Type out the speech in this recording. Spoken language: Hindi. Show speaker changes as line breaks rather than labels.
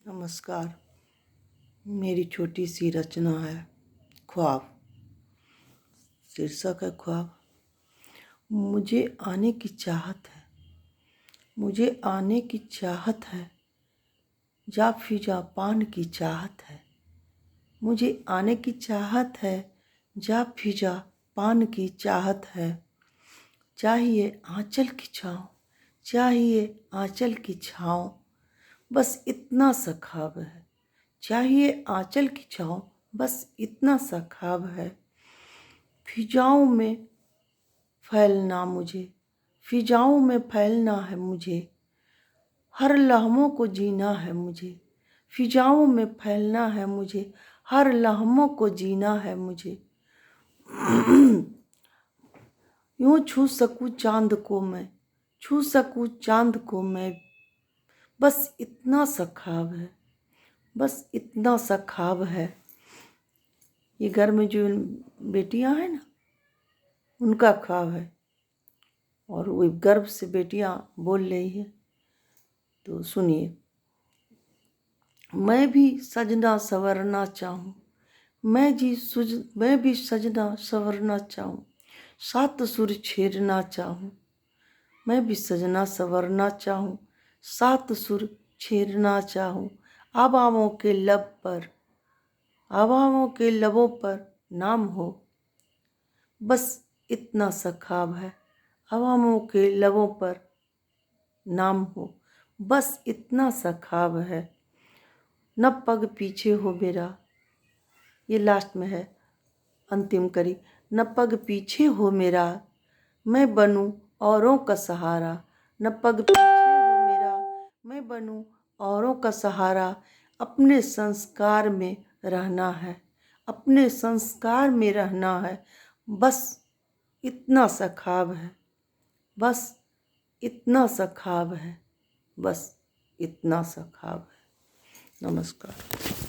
नमस्कार। मेरी छोटी सी रचना है ख्वाब। शीर्षक है ख्वाब। मुझे आने की चाहत है, मुझे आने की चाहत है, जा फिजा पान की चाहत है। मुझे आने की चाहत है, जा फिजा पान की चाहत है। चाहिए आंचल की छाँव, चाहिए आंचल की छाँव, बस इतना सा ख्वाब है। चाहिए आंचल की छाँव, बस इतना सा ख्वाब है। फिजाओं में फैलना मुझे, फिजाओं में फैलना है मुझे, हर लम्हों को जीना है मुझे। फिजाओं में फैलना है मुझे, हर लम्हों को जीना है मुझे। यूं छू सकूं चांद को मैं, छू सकूं चांद को मैं, बस इतना सा ख्वाब है, बस इतना सा ख्वाब है। ये घर में जो बेटियां हैं ना, उनका ख्वाब है और वो गर्व से बेटियां बोल रही है। तो सुनिए। मैं भी सजना संवरना चाहूँ, मैं भी सजना संवरना चाहूँ, सात सुर छेड़ना चाहूँ। मैं भी सजना संवरना चाहूँ, सात सुर छेड़ना चाहूँ। आवामों के लब पर, आवामों के लबों पर नाम हो, बस इतना सा ख्वाब है। आवामों के लबों पर नाम हो, बस इतना सा ख्वाब है। न पग पीछे हो मेरा, ये लास्ट में है, अंतिम कड़ी। न पग पीछे हो मेरा, मैं बनूं औरों का सहारा। न पग पीछे हो मेरा, मैं बनूं औरों का सहारा। अपने संस्कार में रहना है, अपने संस्कार में रहना है, बस इतना सा ख्वाब है, बस इतना सा ख्वाब है, बस इतना सा ख्वाब है। नमस्कार।